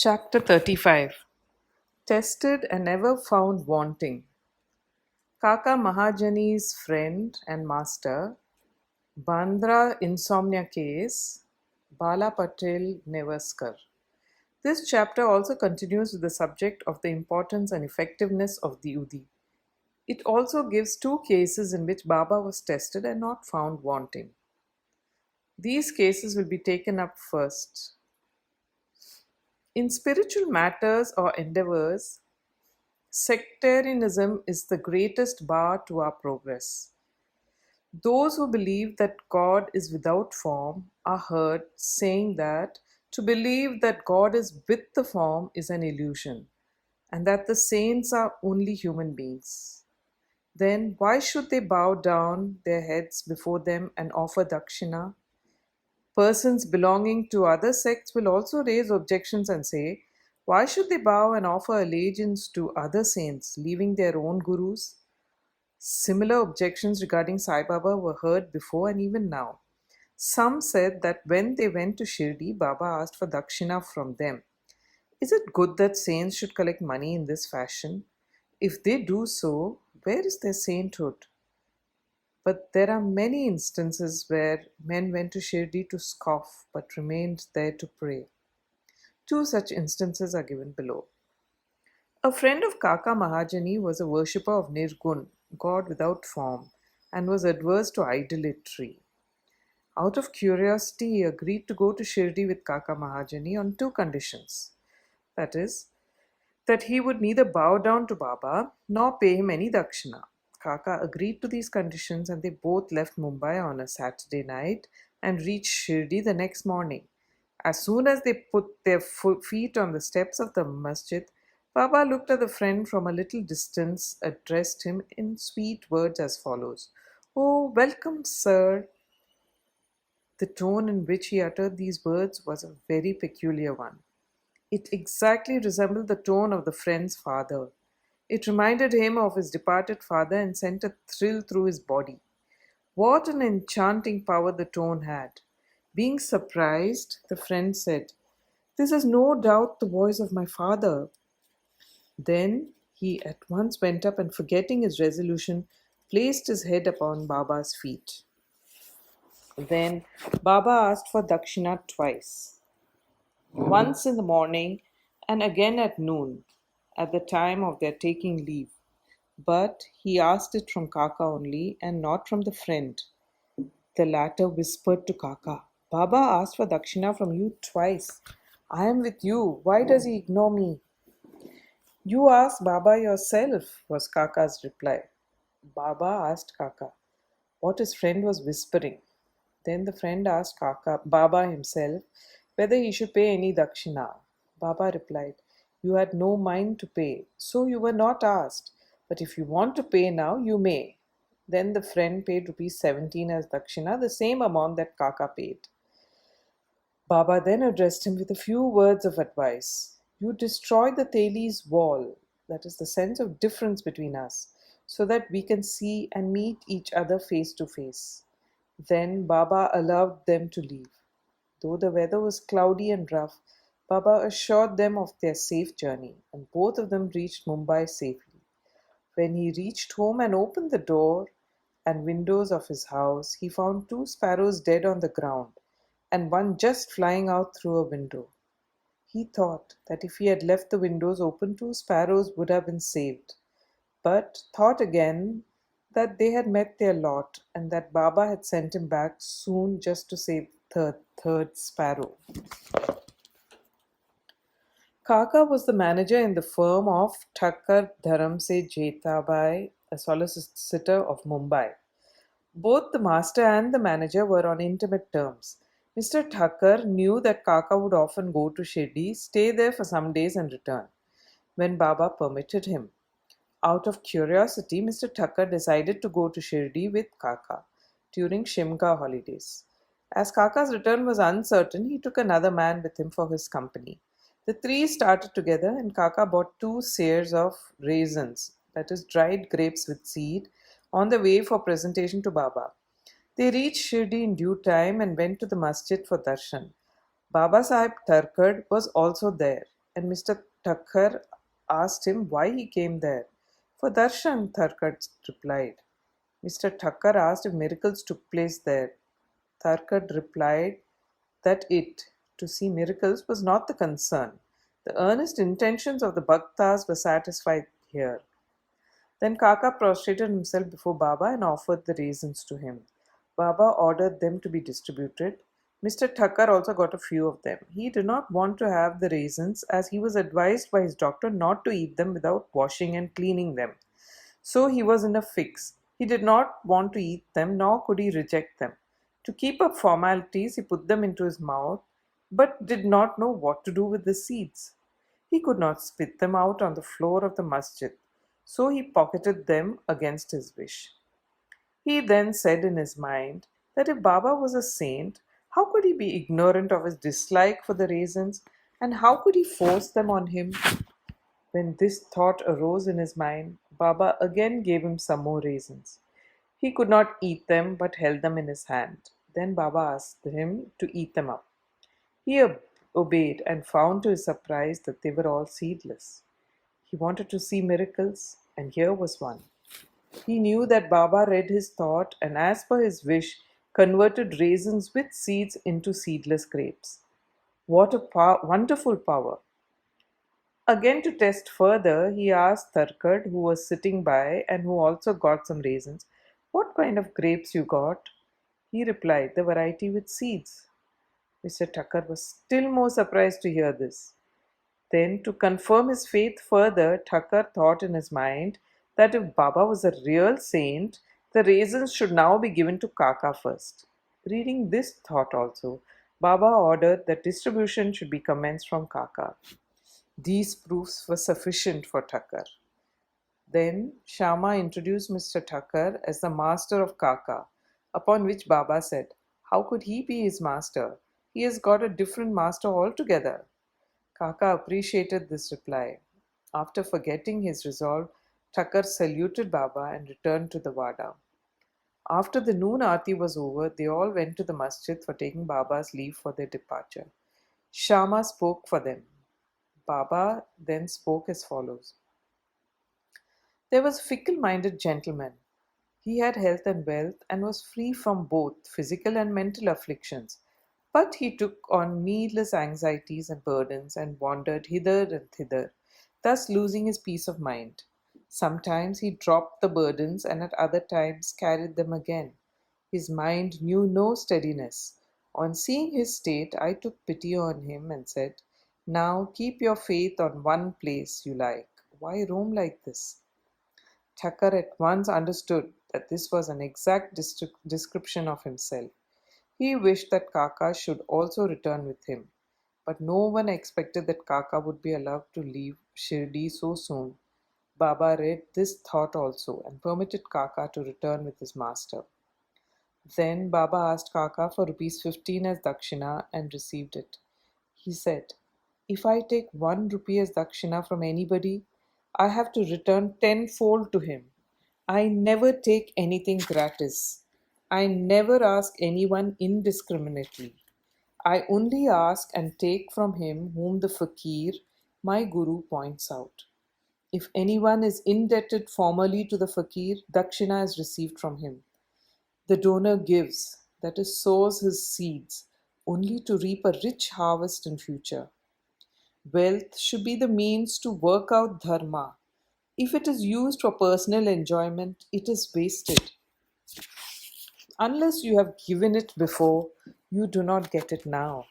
Chapter 35. Tested and never found wanting. Kaka Mahajani's friend and master, Bandra insomnia case, Bala Patel Nevaskar. This chapter also continues with the subject of the importance and effectiveness of the Udi. It also gives two cases in which Baba was tested and not found wanting. These cases will be taken up first. In spiritual matters or endeavors, sectarianism is the greatest bar to our progress. Those who believe that God is without form are heard saying that to believe that God is with the form is an illusion, and that the saints are only human beings. Then why should they bow down their heads before them and offer dakshina? Persons belonging to other sects will also raise objections and say, why should they bow and offer allegiance to other saints, leaving their own gurus? Similar objections regarding Sai Baba were heard before and even now. Some said that when they went to Shirdi, Baba asked for dakshina from them. Is it good that saints should collect money in this fashion? If they do so, where is their sainthood? But there are many instances where men went to Shirdi to scoff but remained there to pray. Two such instances are given below. A friend of Kaka Mahajani was a worshipper of Nirgun, God without form, and was adverse to idolatry. Out of curiosity, he agreed to go to Shirdi with Kaka Mahajani on two conditions. That is, that he would neither bow down to Baba nor pay him any dakshina. Kaka agreed to these conditions and they both left Mumbai on a Saturday night and reached Shirdi the next morning. As soon as they put their feet on the steps of the masjid, Baba looked at the friend from a little distance, addressed him in sweet words as follows. Oh, welcome, sir. The tone in which he uttered these words was a very peculiar one. It exactly resembled the tone of the friend's father. It reminded him of his departed father and sent a thrill through his body. What an enchanting power the tone had. Being surprised, the friend said, This is no doubt the voice of my father. Then he at once went up and, forgetting his resolution, placed his head upon Baba's feet. Then Baba asked for dakshina twice, once in the morning and again at noon, at the time of their taking leave. But he asked it from Kaka only and not from the friend. The latter whispered to Kaka, Baba asked for dakshina from you twice. I am with you. Why does he ignore me? You ask Baba yourself, was Kaka's reply. Baba asked Kaka what his friend was whispering. Then the friend asked Baba himself, whether he should pay any dakshina. Baba replied, You had no mind to pay, so you were not asked. But if you want to pay now, you may. Then the friend paid rupees 17 as dakshina, the same amount that Kaka paid. Baba then addressed him with a few words of advice. You destroy the Teli's wall, that is the sense of difference between us, so that we can see and meet each other face to face. Then Baba allowed them to leave. Though the weather was cloudy and rough, Baba assured them of their safe journey, and both of them reached Mumbai safely. When he reached home and opened the door and windows of his house, he found two sparrows dead on the ground, and one just flying out through a window. He thought that if he had left the windows open, two sparrows would have been saved, but thought again that they had met their lot and that Baba had sent him back soon just to save the third sparrow. Kaka was the manager in the firm of Thakkar Dharamse Jetabai, a solicitor of Mumbai. Both the master and the manager were on intimate terms. Mr. Thakkar knew that Kaka would often go to Shirdi, stay there for some days and return, when Baba permitted him. Out of curiosity, Mr. Thakkar decided to go to Shirdi with Kaka during Shimga holidays. As Kaka's return was uncertain, he took another man with him for his company. The three started together and Kaka bought 2 seers of raisins, that is dried grapes with seed, on the way for presentation to Baba. They reached Shirdi in due time and went to the masjid for darshan. Baba Sahib Tarkad was also there. and Mr. Thakkar asked him why he came there. For darshan, Thakkar replied. Mr. Thakkar asked if miracles took place there. Thakkar replied that to see miracles, was not the concern. The earnest intentions of the bhaktas were satisfied here. Then Kaka prostrated himself before Baba and offered the raisins to him. Baba ordered them to be distributed. Mr. Thakkar also got a few of them. He did not want to have the raisins as he was advised by his doctor not to eat them without washing and cleaning them. So he was in a fix. He did not want to eat them, nor could he reject them. To keep up formalities, he put them into his mouth, but did not know what to do with the seeds. He could not spit them out on the floor of the masjid, so he pocketed them against his wish. He then said in his mind that if Baba was a saint, how could he be ignorant of his dislike for the raisins, and how could he force them on him? When this thought arose in his mind, Baba again gave him some more raisins. He could not eat them but held them in his hand. Then Baba asked him to eat them up. He obeyed and found to his surprise that they were all seedless. He wanted to see miracles, and here was one. He knew that Baba read his thought and, as per his wish, converted raisins with seeds into seedless grapes. What a wonderful power! Again, to test further, he asked Thakkar, who was sitting by and who also got some raisins, "What kind of grapes you got?" He replied, "The variety with seeds." Mr. Thakkar was still more surprised to hear this. Then, to confirm his faith further, Thakkar thought in his mind that if Baba was a real saint, the raisins should now be given to Kaka first. Reading this thought also, Baba ordered that distribution should be commenced from Kaka. These proofs were sufficient for Thakkar. Then Shama introduced Mr. Thakkar as the master of Kaka, upon which Baba said, "How could he be his master? He has got a different master altogether." Kaka appreciated this reply. After forgetting his resolve, Thakkar saluted Baba and returned to the Wada. After the noon aarti was over, they all went to the masjid for taking Baba's leave for their departure. Shama spoke for them. Baba then spoke as follows. There was a fickle-minded gentleman. He had health and wealth and was free from both physical and mental afflictions. But he took on needless anxieties and burdens and wandered hither and thither, thus losing his peace of mind. Sometimes he dropped the burdens and at other times carried them again. His mind knew no steadiness. On seeing his state, I took pity on him and said, "Now keep your faith on one place you like. Why roam like this?" Thakkar at once understood that this was an exact description of himself. He wished that Kaka should also return with him, but no one expected that Kaka would be allowed to leave Shirdi so soon. Baba read this thought also and permitted Kaka to return with his master. Then Baba asked Kaka for ₹15 as dakshina and received it. He said, "If I take 1 rupee as dakshina from anybody, I have to return tenfold to him. I never take anything gratis. I never ask anyone indiscriminately. I only ask and take from him whom the fakir, my guru, points out. If anyone is indebted formally to the fakir, dakshina is received from him. The donor gives, that is, sows his seeds, only to reap a rich harvest in future. Wealth should be the means to work out dharma. If it is used for personal enjoyment, it is wasted. Unless you have given it before, you do not get it now.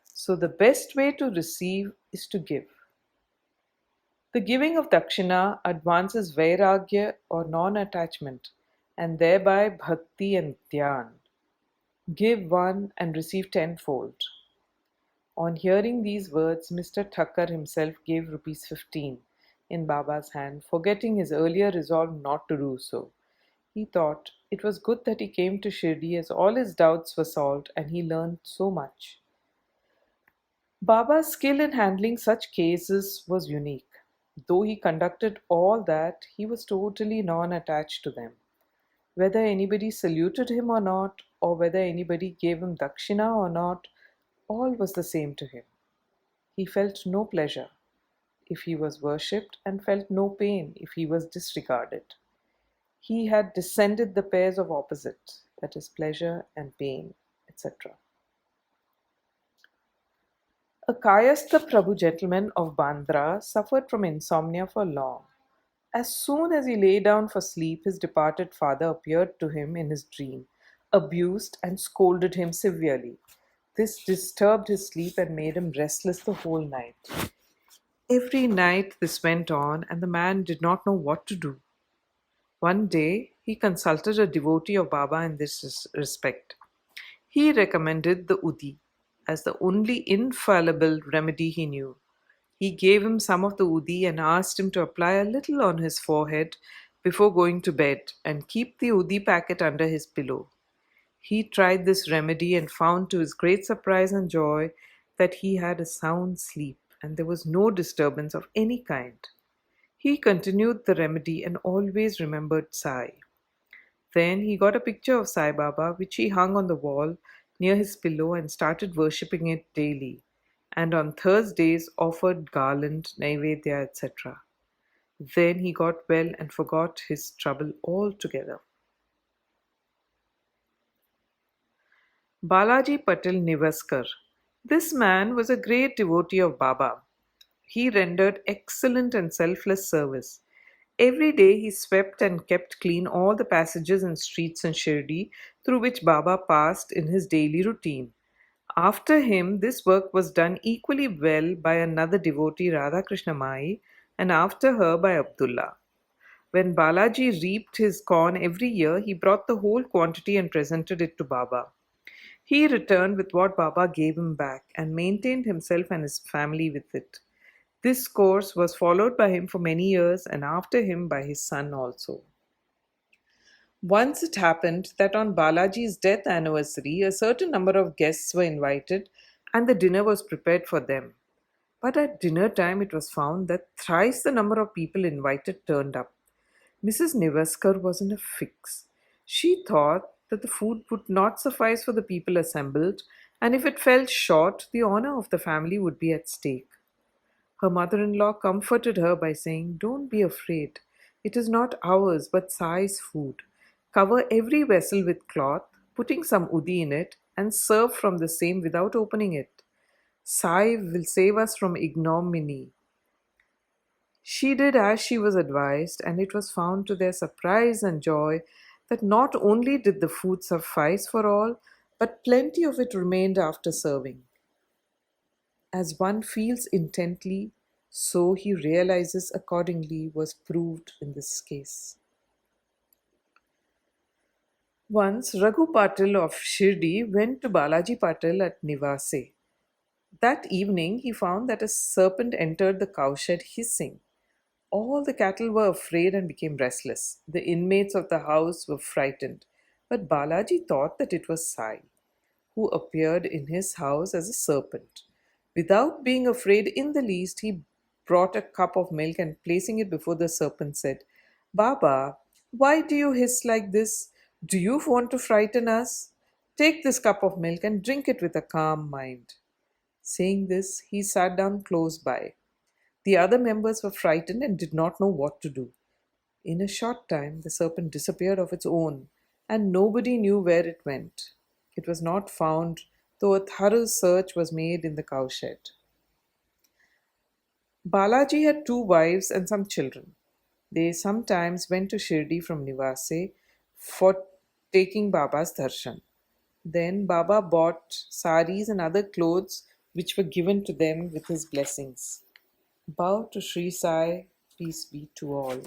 So the best way to receive is to give. The giving of dakshina advances vairagya or non-attachment, and thereby bhakti and dhyan. Give one and receive tenfold. On hearing these words, Mr. Thakkar himself gave ₹15 in Baba's hand, forgetting his earlier resolve not to do so. He thought it was good that he came to Shirdi as all his doubts were solved and he learned so much. Baba's skill in handling such cases was unique. Though he conducted all that, he was totally non-attached to them. Whether anybody saluted him or not, or whether anybody gave him dakshina or not, all was the same to him. He felt no pleasure, if he was worshipped and felt no pain if he was disregarded. He had descended the pairs of opposite, that is, pleasure and pain, etc. A Kayastha Prabhu gentleman of Bandra suffered from insomnia for long. As soon as he lay down for sleep, his departed father appeared to him in his dream, abused and scolded him severely. This disturbed his sleep and made him restless the whole night. Every night this went on, and the man did not know what to do. One day he consulted a devotee of Baba in this respect. He recommended the Udi as the only infallible remedy he knew. He gave him some of the Udi and asked him to apply a little on his forehead before going to bed and keep the Udi packet under his pillow. He tried this remedy and found to his great surprise and joy that he had a sound sleep and there was no disturbance of any kind. He continued the remedy and always remembered Sai. Then he got a picture of Sai Baba which he hung on the wall near his pillow and started worshipping it daily, and on Thursdays offered garland, naivedya, etc. Then he got well and forgot his trouble altogether. Balaji Patil Nivaskar. This man was a great devotee of Baba. He rendered excellent and selfless service. Every day he swept and kept clean all the passages and streets in Shirdi through which Baba passed in his daily routine. After him, this work was done equally well by another devotee, Radha Krishna Mai, and after her by Abdullah. When Balaji reaped his corn every year, he brought the whole quantity and presented it to Baba. He returned with what Baba gave him back and maintained himself and his family with it. This course was followed by him for many years and after him by his son also. Once it happened that on Balaji's death anniversary, a certain number of guests were invited and the dinner was prepared for them. But at dinner time, it was found that thrice the number of people invited turned up. Mrs. Nivaskar was in a fix. She thought that the food would not suffice for the people assembled, and if it fell short, the honor of the family would be at stake. Her mother-in-law comforted her by saying, "Don't be afraid. It is not ours, but Sai's food. Cover every vessel with cloth, putting some udi in it, and serve from the same without opening it. Sai will save us from ignominy." She did as she was advised, and it was found to their surprise and joy that not only did the food suffice for all, but plenty of it remained after serving. As one feels intently, so he realizes accordingly was proved in this case. Once Raghu Patil of Shirdi went to Balaji Patil at Nivase. That evening he found that a serpent entered the cowshed hissing. All the cattle were afraid and became restless. The inmates of the house were frightened, but Balaji thought that it was Sai, who appeared in his house as a serpent. Without being afraid in the least, he brought a cup of milk and placing it before the serpent said, "Baba, why do you hiss like this? Do you want to frighten us? Take this cup of milk and drink it with a calm mind." Saying this, he sat down close by. The other members were frightened and did not know what to do. In a short time, the serpent disappeared of its own, and nobody knew where it went. It was not found, though a thorough search was made in the cowshed. Balaji had 2 wives and some children. They sometimes went to Shirdi from Nivase for taking Baba's darshan. Then Baba bought saris and other clothes which were given to them with his blessings. Bow to Shri Sai, peace be to all.